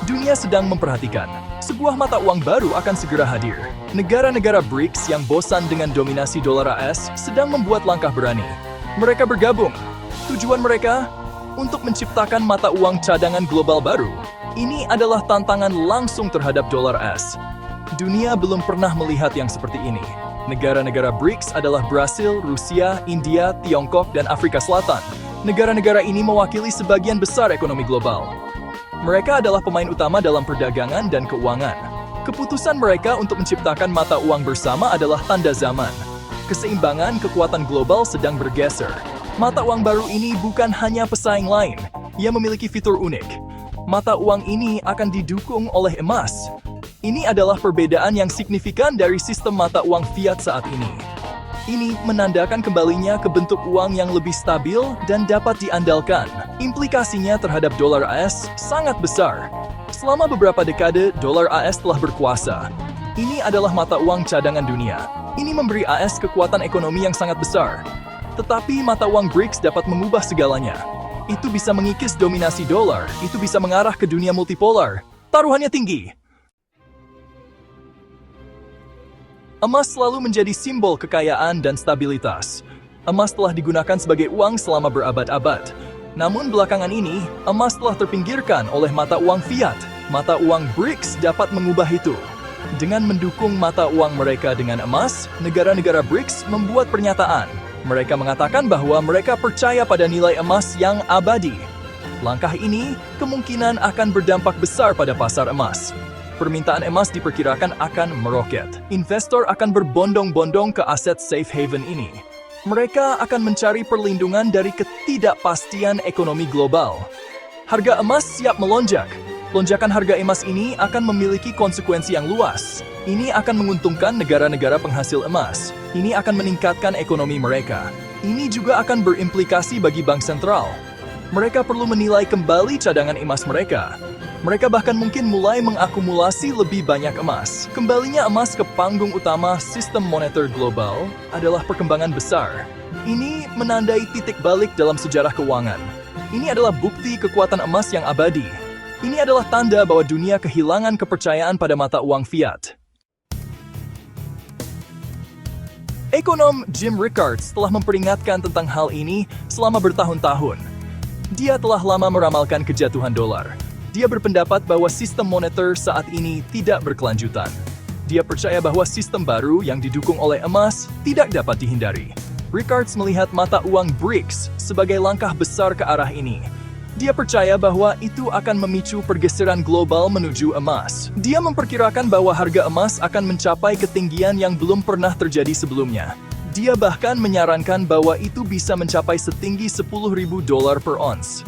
Dunia sedang memperhatikan. Sebuah mata uang baru akan segera hadir. Negara-negara BRICS yang bosan dengan dominasi dolar AS sedang membuat langkah berani. Mereka bergabung. Tujuan mereka untuk menciptakan mata uang cadangan global baru. Ini adalah tantangan langsung terhadap dolar AS. Dunia belum pernah melihat yang seperti ini. Negara-negara BRICS adalah Brasil, Rusia, India, Tiongkok, dan Afrika Selatan. Negara-negara ini mewakili sebagian besar ekonomi global. Mereka adalah pemain utama dalam perdagangan dan keuangan. Keputusan mereka untuk menciptakan mata uang bersama adalah tanda zaman. Keseimbangan kekuatan global sedang bergeser. Mata uang baru ini bukan hanya pesaing lain. Ia memiliki fitur unik. Mata uang ini akan didukung oleh emas. Ini adalah perbedaan yang signifikan dari sistem mata uang fiat saat ini. Ini menandakan kembalinya ke bentuk uang yang lebih stabil dan dapat diandalkan. Implikasinya terhadap dolar AS sangat besar. Selama beberapa dekade, dolar AS telah berkuasa. Ini adalah mata uang cadangan dunia. Ini memberi AS kekuatan ekonomi yang sangat besar. Tetapi mata uang BRICS dapat mengubah segalanya. Itu bisa mengikis dominasi dolar, itu bisa mengarah ke dunia multipolar. Taruhannya tinggi. Emas selalu menjadi simbol kekayaan dan stabilitas. Emas telah digunakan sebagai uang selama berabad-abad. Namun belakangan ini, emas telah terpinggirkan oleh mata uang fiat. Mata uang BRICS dapat mengubah itu. Dengan mendukung mata uang mereka dengan emas, negara-negara BRICS membuat pernyataan. Mereka mengatakan bahwa mereka percaya pada nilai emas yang abadi. Langkah ini kemungkinan akan berdampak besar pada pasar emas. Permintaan emas diperkirakan akan meroket. Investor akan berbondong-bondong ke aset safe haven ini. Mereka akan mencari perlindungan dari ketidakpastian ekonomi global. Harga emas siap melonjak. Lonjakan harga emas ini akan memiliki konsekuensi yang luas. Ini akan menguntungkan negara-negara penghasil emas. Ini akan meningkatkan ekonomi mereka. Ini juga akan berimplikasi bagi bank sentral. Mereka perlu menilai kembali cadangan emas mereka. Mereka bahkan mungkin mulai mengakumulasi lebih banyak emas. Kembalinya emas ke panggung utama sistem moneter global adalah perkembangan besar. Ini menandai titik balik dalam sejarah keuangan. Ini adalah bukti kekuatan emas yang abadi. Ini adalah tanda bahwa dunia kehilangan kepercayaan pada mata uang fiat. Ekonom Jim Rickards telah memperingatkan tentang hal ini selama bertahun-tahun. Dia telah lama meramalkan kejatuhan dolar. Dia berpendapat bahwa sistem moneter saat ini tidak berkelanjutan. Dia percaya bahwa sistem baru yang didukung oleh emas tidak dapat dihindari. Rickards melihat mata uang BRICS sebagai langkah besar ke arah ini. Dia percaya bahwa itu akan memicu pergeseran global menuju emas. Dia memperkirakan bahwa harga emas akan mencapai ketinggian yang belum pernah terjadi sebelumnya. Dia bahkan menyarankan bahwa itu bisa mencapai setinggi $10.000 per ons.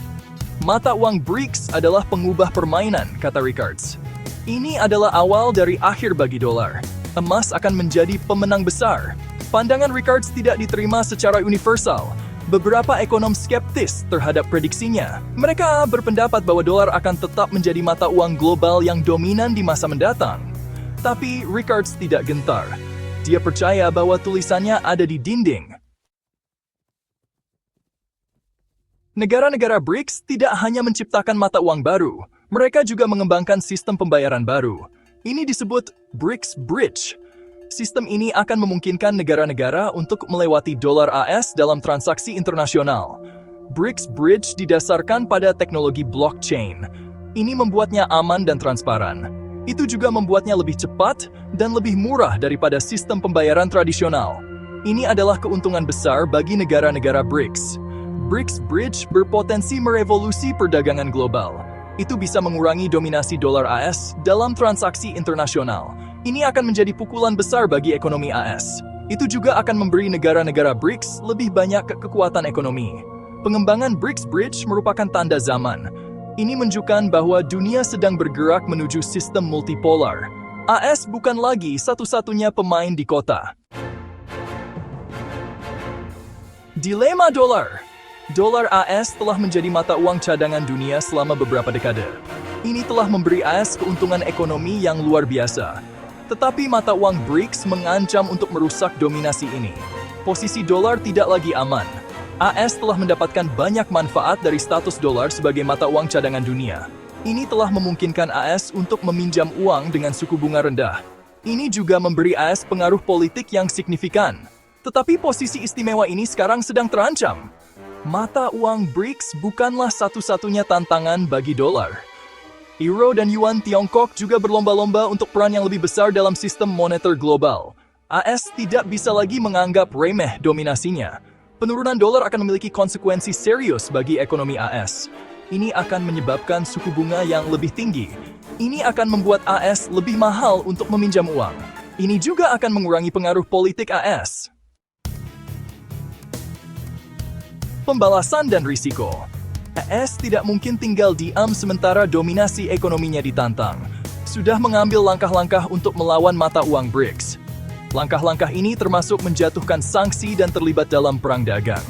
Mata uang BRICS adalah pengubah permainan, kata Rickards. Ini adalah awal dari akhir bagi dolar. Emas akan menjadi pemenang besar. Pandangan Rickards tidak diterima secara universal. Beberapa ekonom skeptis terhadap prediksinya. Mereka berpendapat bahwa dolar akan tetap menjadi mata uang global yang dominan di masa mendatang. Tapi Rickards tidak gentar. Dia percaya bahwa tulisannya ada di dinding. Negara-negara BRICS tidak hanya menciptakan mata uang baru, mereka juga mengembangkan sistem pembayaran baru. Ini disebut BRICS Bridge. Sistem ini akan memungkinkan negara-negara untuk melewati dolar AS dalam transaksi internasional. BRICS Bridge didasarkan pada teknologi blockchain. Ini membuatnya aman dan transparan. Itu juga membuatnya lebih cepat dan lebih murah daripada sistem pembayaran tradisional. Ini adalah keuntungan besar bagi negara-negara BRICS. BRICS Bridge berpotensi merevolusi perdagangan global. Itu bisa mengurangi dominasi dolar AS dalam transaksi internasional. Ini akan menjadi pukulan besar bagi ekonomi AS. Itu juga akan memberi negara-negara BRICS lebih banyak kekuatan ekonomi. Pengembangan BRICS Bridge merupakan tanda zaman. Ini menunjukkan bahwa dunia sedang bergerak menuju sistem multipolar. AS bukan lagi satu-satunya pemain di kota. Dilema dolar. Dolar AS telah menjadi mata uang cadangan dunia selama beberapa dekade. Ini telah memberi AS keuntungan ekonomi yang luar biasa. Tetapi mata uang BRICS mengancam untuk merusak dominasi ini. Posisi dolar tidak lagi aman. AS telah mendapatkan banyak manfaat dari status dolar sebagai mata uang cadangan dunia. Ini telah memungkinkan AS untuk meminjam uang dengan suku bunga rendah. Ini juga memberi AS pengaruh politik yang signifikan. Tetapi posisi istimewa ini sekarang sedang terancam. Mata uang BRICS bukanlah satu-satunya tantangan bagi dolar. Euro dan Yuan Tiongkok juga berlomba-lomba untuk peran yang lebih besar dalam sistem moneter global. AS tidak bisa lagi menganggap remeh dominasinya. Penurunan dolar akan memiliki konsekuensi serius bagi ekonomi AS. Ini akan menyebabkan suku bunga yang lebih tinggi. Ini akan membuat AS lebih mahal untuk meminjam uang. Ini juga akan mengurangi pengaruh politik AS. Pembalasan dan risiko. AS tidak mungkin tinggal diam sementara dominasi ekonominya ditantang. Sudah mengambil langkah-langkah untuk melawan mata uang BRICS. Langkah-langkah ini termasuk menjatuhkan sanksi dan terlibat dalam perang dagang.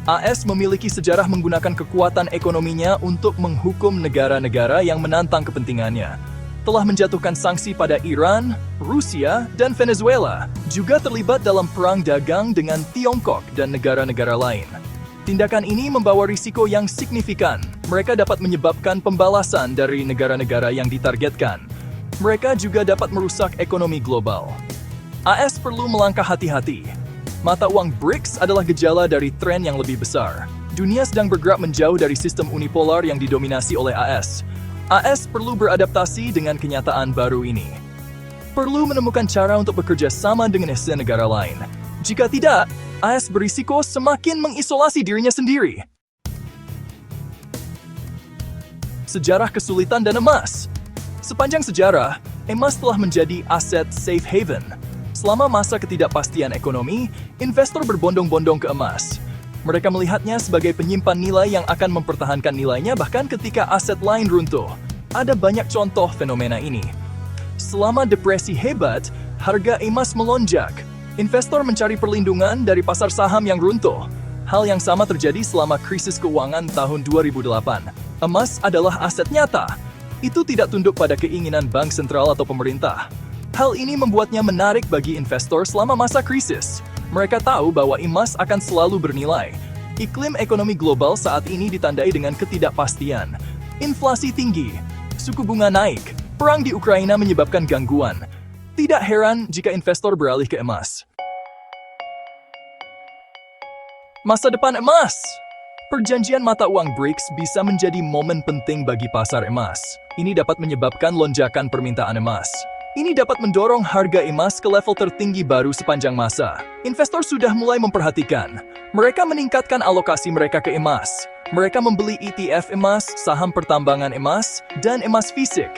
AS memiliki sejarah menggunakan kekuatan ekonominya untuk menghukum negara-negara yang menantang kepentingannya. Telah menjatuhkan sanksi pada Iran, Rusia, dan Venezuela, juga terlibat dalam perang dagang dengan Tiongkok dan negara-negara lain. Tindakan ini membawa risiko yang signifikan. Mereka dapat menyebabkan pembalasan dari negara-negara yang ditargetkan. Mereka juga dapat merusak ekonomi global. AS perlu melangkah hati-hati. Mata uang BRICS adalah gejala dari tren yang lebih besar. Dunia sedang bergerak menjauh dari sistem unipolar yang didominasi oleh AS. AS perlu beradaptasi dengan kenyataan baru ini. Perlu menemukan cara untuk bekerja sama dengan negara lain. Jika tidak, AS berisiko semakin mengisolasi dirinya sendiri. Sejarah kesulitan dan emas. Sepanjang sejarah, emas telah menjadi aset safe haven. Selama masa ketidakpastian ekonomi, investor berbondong-bondong ke emas. Mereka melihatnya sebagai penyimpan nilai yang akan mempertahankan nilainya bahkan ketika aset lain runtuh. Ada banyak contoh fenomena ini. Selama depresi hebat, harga emas melonjak. Investor mencari perlindungan dari pasar saham yang runtuh. Hal yang sama terjadi selama krisis keuangan tahun 2008. Emas adalah aset nyata. Itu tidak tunduk pada keinginan bank sentral atau pemerintah. Hal ini membuatnya menarik bagi investor selama masa krisis. Mereka tahu bahwa emas akan selalu bernilai. Iklim ekonomi global saat ini ditandai dengan ketidakpastian. Inflasi tinggi, suku bunga naik, perang di Ukraina menyebabkan gangguan. Tidak heran jika investor beralih ke emas. Masa depan emas. Perjanjian mata uang BRICS bisa menjadi momen penting bagi pasar emas. Ini dapat menyebabkan lonjakan permintaan emas. Ini dapat mendorong harga emas ke level tertinggi baru sepanjang masa. Investor sudah mulai memperhatikan. Mereka meningkatkan alokasi mereka ke emas. Mereka membeli ETF emas, saham pertambangan emas, dan emas fisik.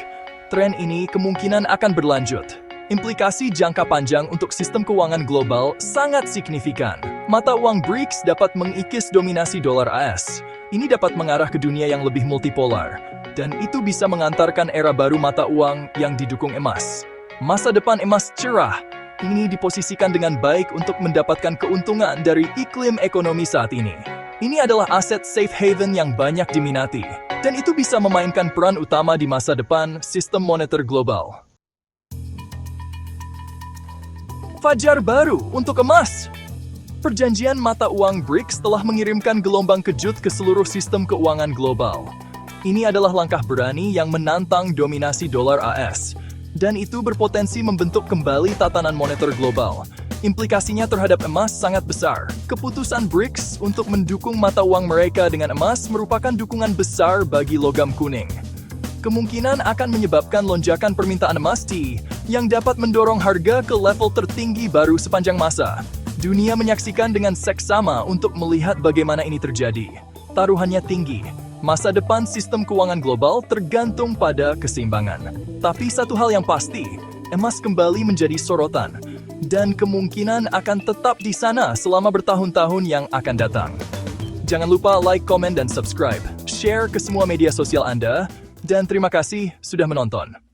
Tren ini kemungkinan akan berlanjut. Implikasi jangka panjang untuk sistem keuangan global sangat signifikan. Mata uang BRICS dapat mengikis dominasi dolar AS. Ini dapat mengarah ke dunia yang lebih multipolar. Dan itu bisa mengantarkan era baru mata uang yang didukung emas. Masa depan emas cerah. Ini diposisikan dengan baik untuk mendapatkan keuntungan dari iklim ekonomi saat ini. Ini adalah aset safe haven yang banyak diminati. Dan itu bisa memainkan peran utama di masa depan sistem moneter global. Fajar baru untuk emas. Perjanjian mata uang BRICS telah mengirimkan gelombang kejut ke seluruh sistem keuangan global. Ini adalah langkah berani yang menantang dominasi dolar AS. Dan itu berpotensi membentuk kembali tatanan moneter global. Implikasinya terhadap emas sangat besar. Keputusan BRICS untuk mendukung mata uang mereka dengan emas merupakan dukungan besar bagi logam kuning. Kemungkinan akan menyebabkan lonjakan permintaan emas yang dapat mendorong harga ke level tertinggi baru sepanjang masa. Dunia menyaksikan dengan seksama untuk melihat bagaimana ini terjadi. Taruhannya tinggi. Masa depan sistem keuangan global tergantung pada keseimbangan. Tapi satu hal yang pasti, emas kembali menjadi sorotan. Dan kemungkinan akan tetap di sana selama bertahun-tahun yang akan datang. Jangan lupa like, komen, dan subscribe. Share ke semua media sosial Anda. Dan terima kasih sudah menonton.